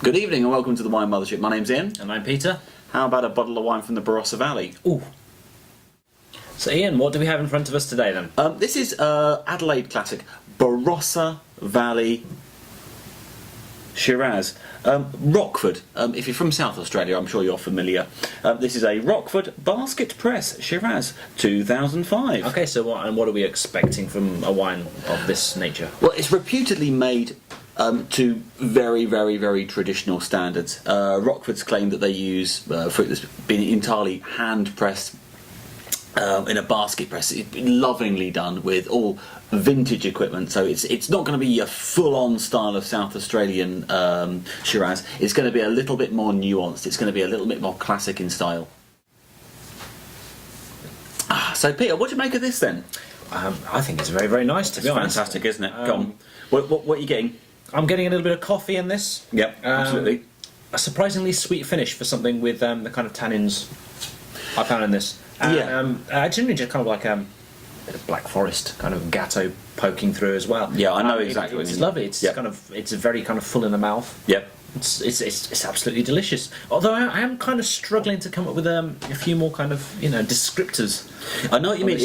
Good evening and welcome to the Wine Mothership. My name's Ian. And I'm Peter. How about a bottle of wine from the Barossa Valley? Ooh. So Ian, what do we have in front of us today then? This is Adelaide classic Barossa Valley Shiraz. Rockford. If you're from South Australia, I'm sure you're familiar. This is a Rockford basket press Shiraz 2005. Okay, so what are we expecting from a wine of this nature? Well, it's reputedly made to very, very, very traditional standards. Rockford's claim that they use fruit that's been entirely hand pressed in a basket press. It's been lovingly done with all vintage equipment, so it's not going to be a full-on style of South Australian Shiraz. It's going to be a little bit more nuanced. It's going to be a little bit more classic in style. So Peter, what do you make of this then? I think it's very, very nice, to be honest. Fantastic, isn't it? Go on. What are you getting? I'm getting a little bit of coffee in this. Yep, absolutely. A surprisingly sweet finish for something with the kind of tannins I found in this. Generally just kind of like a bit of black forest kind of gatto poking through as well. Yeah, I know exactly what you It's mean. lovely. It's it's very kind of full in the mouth. Yep. It's absolutely delicious. Although I am kind of struggling to come up with a few more kind of descriptors. I know what you mean.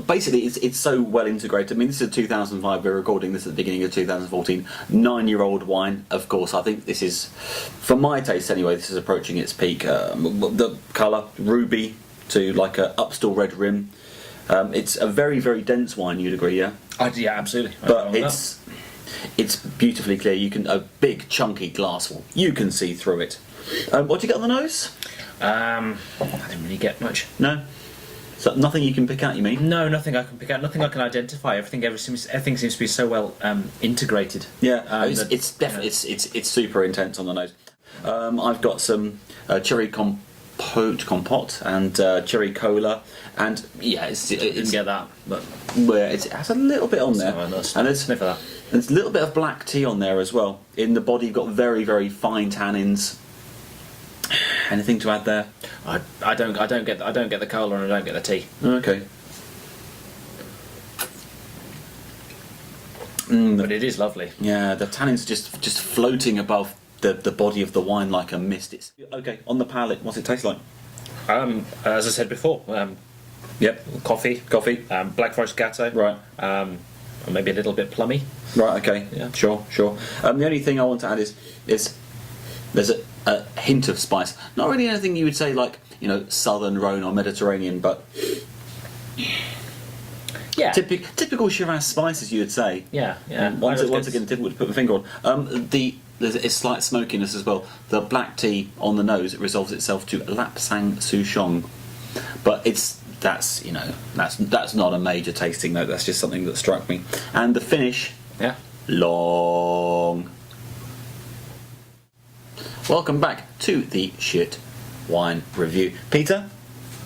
Basically, It's so well integrated. I mean, this is 2005. We're recording this at the beginning of 2014. 9-year-old wine, of course. I think this is, for my taste anyway, this is approaching its peak. The colour, ruby to like a upstill red rim. It's a very, very dense wine. You'd agree, yeah? Yeah, absolutely. But it's beautifully clear. You can a big chunky glass full. You can see through it. What do you get on the nose? I didn't really get much. No. So nothing you can pick out, you mean? No, nothing I can pick out. Nothing I can identify. Everything seems to be so well integrated. Yeah, it's definitely it's super intense on the nose. I've got some cherry compote and cherry cola, and yeah, Didn't get that, but it has a little bit on there, and there's a little bit of black tea on there as well. In the body, you've got very, very fine tannins. Anything to add there? I don't get the cola and I don't get the tea. Okay. But it is lovely. Yeah, the tannins just floating above the body of the wine like a mist. It's okay on the palate. What's it taste like? As I said before, Yep. coffee, black forest gatto, Right. Or maybe a little bit plummy. Right. Okay. Yeah. Sure. The only thing I want to add is there's a hint of spice. Not really anything you would say like Southern Rhone or Mediterranean, but Yeah, typical Shiraz spices, you would say. yeah. Once again, difficult to put my finger on. There's a slight smokiness as well. The black tea on the nose resolves itself to Lapsang Souchong, but that's not a major tasting note. That's just something that struck me. And the finish, long. Welcome back to the Shit Wine Review. Peter,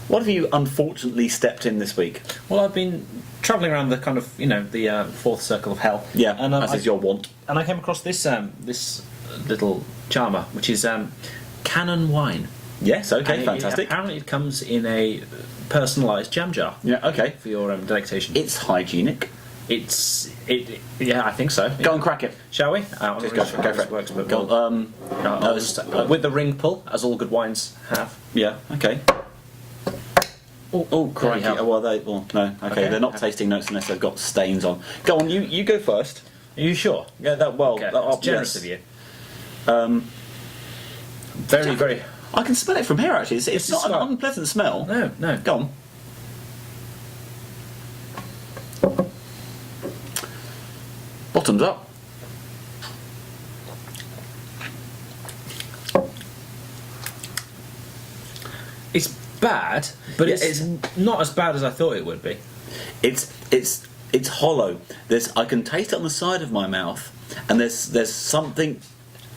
what have you unfortunately stepped in this week? Well, I've been travelling around the kind of the fourth circle of hell. Yeah, and as is your want. And I came across this little charmer, which is Canon wine. Yes, okay, fantastic. Apparently, it comes in a personalised jam jar. Yeah, okay. For your delectation. It's hygienic. Yeah, I think so. Go and crack it. Shall we? Just go for it. Works, but Go on. with the ring pull, as all good wines have. Yeah, okay. Oh, crikey. No. Okay, they're not tasting notes unless they've got stains on. Go on, you go first. Are you sure? Yeah, That's generous of you. Very, very. I can smell it from here, actually. It's not an unpleasant smell. No. Go on. Bottoms up. It's bad, but it's not as bad as I thought it would be. It's hollow. I can taste it on the side of my mouth, and there's something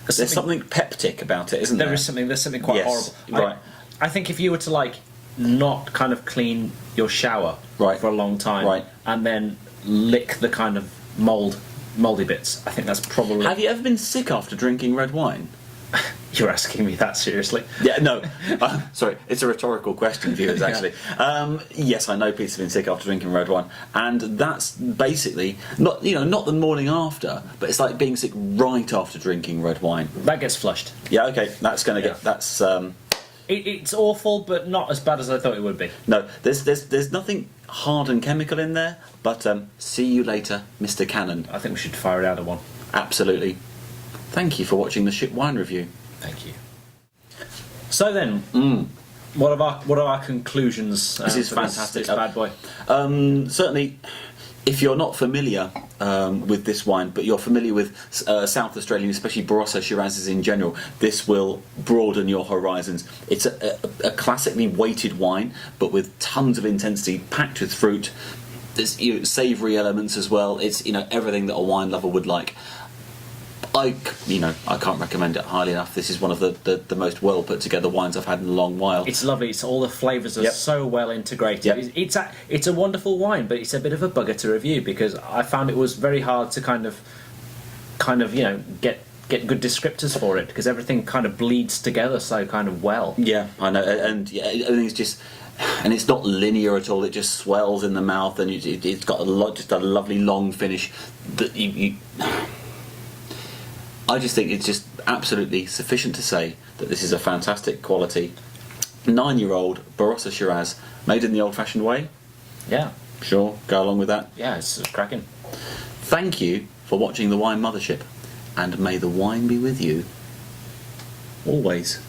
peptic about it, isn't there? There's something quite horrible. Right. I think if you were to not kind of clean your shower for a long time, and then lick the kind of mouldy bits, I think that's probably. Have you ever been sick after drinking red wine? You're asking me that seriously? Yeah, no. Sorry, it's a rhetorical question, viewers. Actually, yes, I know Peter's been sick after drinking red wine, and that's basically not the morning after, but it's like being sick right after drinking red wine. That gets flushed. Yeah, okay, that's going to get that's. It's awful, but not as bad as I thought it would be. No, there's nothing hard and chemical in there, but see you later, Mr. Cannon. I think we should fire it out of one. Absolutely. Thank you for watching the Ship Wine Review. Thank you. So then, what are our conclusions? This is for fantastic. This bad boy. Certainly, if you're not familiar with this wine, but you're familiar with South Australian, especially Barossa Shirazes in general, this will broaden your horizons. It's a classically weighted wine, but with tons of intensity, packed with fruit. There's savoury elements as well. It's everything that a wine lover would like. I can't recommend it highly enough. This is one of the most well put together wines I've had in a long while. It's lovely. It's all the flavours are so well integrated. Yep. It's a wonderful wine, but it's a bit of a bugger to review because I found it was very hard to kind of get good descriptors for it because everything kind of bleeds together so kind of well. Yeah, I know, and everything's just. And it's not linear at all. It just swells in the mouth, and it's got just a lovely long finish. That I just think it's just absolutely sufficient to say that this is a fantastic quality 9-year-old Barossa Shiraz made in the old-fashioned way. Yeah, sure, go along with that. Yeah, it's cracking. Thank you for watching the Wine Mothership, and may the wine be with you always.